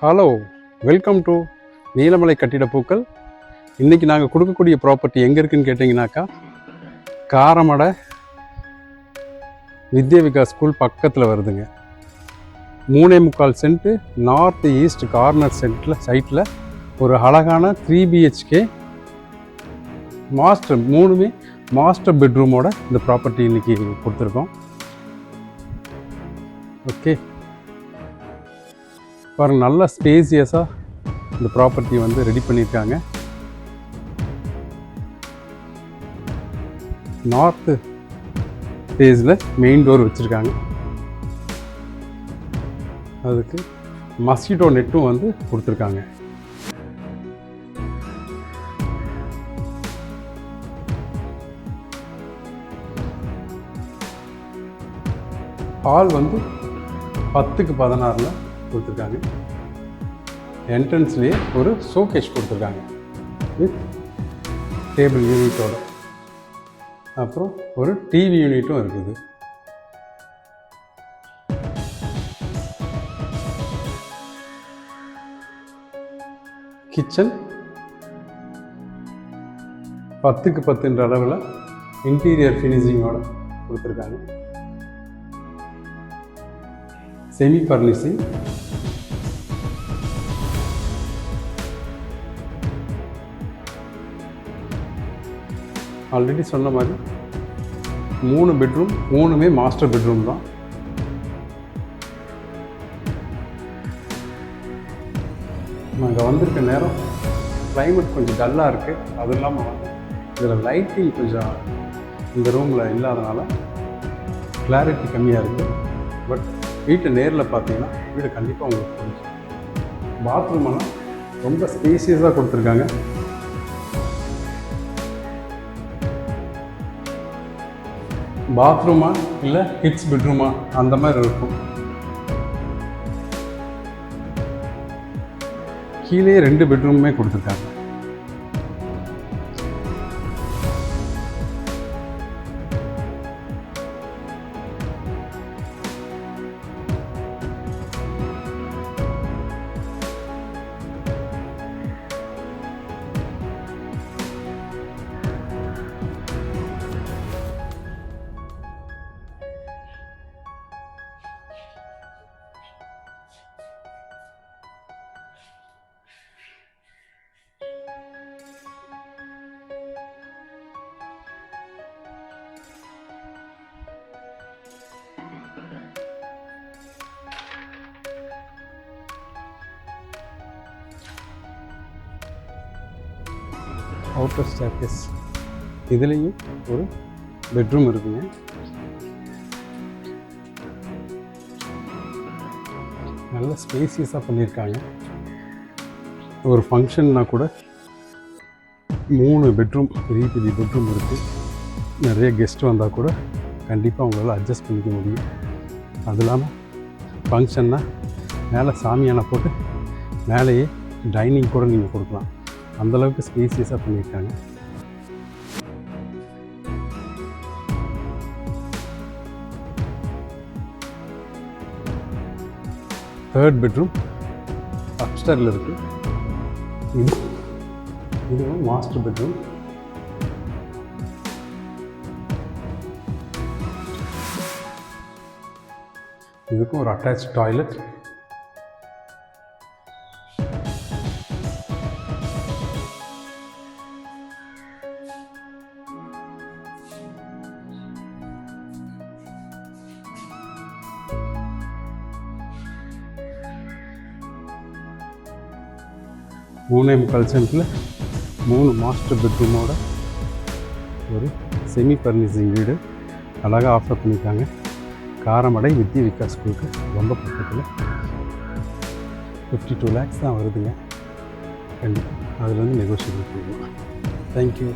Hello, welcome to நீலமலை கட்டிடப்பூக்கள். இன்றைக்கி நாங்கள் கொடுக்கக்கூடிய ப்ராப்பர்ட்டி எங்கே இருக்குதுன்னு கேட்டிங்கனாக்கா, காரமடை வித்யா விகாஸ் ஸ்கூல் பக்கத்தில் வருதுங்க. 3.25 சென்ட்டு நார்த் ஈஸ்ட் கார்னர் சைட்டில் ஒரு அழகான 3 BHK மூணுமே மாஸ்டர் பெட்ரூமோட இந்த ப்ராப்பர்ட்டி இன்றைக்கி கொடுத்துருக்கோம். ஓகே பாருங்கள், நல்ல ஸ்பேசியஸாக இந்த ப்ராப்பர்ட்டி வந்து ரெடி பண்ணியிருக்காங்க. நார்த்து ஃபேஸில் மெயின் டோர் வச்சுருக்காங்க. அதுக்கு மஸ்கிட்டோ நெட்டும் வந்து கொடுத்துருக்காங்க. ஹால் வந்து 10க்கு 16 கொடுத்துருக்காங்க. என்ட்ரன்ஸ்லேயே ஒரு ஷோகேஸ் கொடுத்துருக்காங்க வித் டேபிள் யூனிட்டோட. அப்புறம் ஒரு டிவி யூனிட்டும் இருக்குது. கிச்சன் 10க்கு 10 அளவில் இன்டீரியர் ஃபினிஷிங்கோட கொடுத்துருக்காங்க. Semi furnishing. ஆல்ரெடி சொன்ன மாதிரி 3 பெட்ரூம், 3மே மாஸ்டர் பெட்ரூம் தான். நாங்கள் வந்திருக்க நேரம் கிளைமேட் கொஞ்சம் டல்லாக இருக்குது. அதுவும் இல்லாமல் இதில் லைட்டிங் கொஞ்சம் இந்த ரூமில் இல்லாதனால கிளாரிட்டி கம்மியாக இருக்குது. பட் வீட்டை நேரில் பார்த்தீங்கன்னா வீடு கண்டிப்பாக உங்களுக்கு பிடிக்கும். பாத்ரூமெல்லாம் ரொம்ப ஸ்பேசியஸாக கொடுத்துருக்காங்க. பாத்ரூமா இல்லை கிட்ஸ் பெட்ரூமா அந்த மாதிரி இருக்கும். கீழே 2 பெட்ரூமுமே கொடுத்துருக்காங்க. அவுட்டர் ஸ்டேர்கேஸ், இதுலேயும் ஒரு பெட்ரூம் இருக்குங்க. நல்ல ஸ்பேசியஸாக பண்ணியிருக்காங்க. ஒரு ஃபங்க்ஷன்னா கூட 3 பெட்ரூம், பெரிய பெரிய பெட்ரூம் இருக்குது. நிறைய கெஸ்ட் வந்தால் கூட கண்டிப்பாக அவங்களால அட்ஜஸ்ட் பண்ணிக்க முடியும். அது இல்லாமல் ஃபங்க்ஷன்னா மேலே சாமியானை போட்டு மேலேயே டைனிங் கூட நீங்கள் கொடுக்கலாம். அந்தளவுக்கு ஸ்பேசியஸாக பண்ணியிருக்காங்க. தேர்ட் பெட்ரூம் அப்ஸ்டரில் இருக்குது. இதுவும் மாஸ்டர் பெட்ரூம். இதுக்கும் ஒரு அட்டாச் டாய்லெட். மூணே முக்கால் சென்ட்டில் 3 மாஸ்டர் பெட்ரூமோட ஒரு செமி ஃபர்னிஷிங் வீடு அழகாக ஆஃபர் பண்ணியிருக்காங்க. காரமடை வித்யா விகாஸ் ஸ்கூலுக்கு ரொம்ப பக்கத்தில். 52 lakhs தான் வருதுங்க. கண்டிப்பாக அதுலேருந்து நெகோஷியபிள் பண்ணலாம். தேங்க்யூ.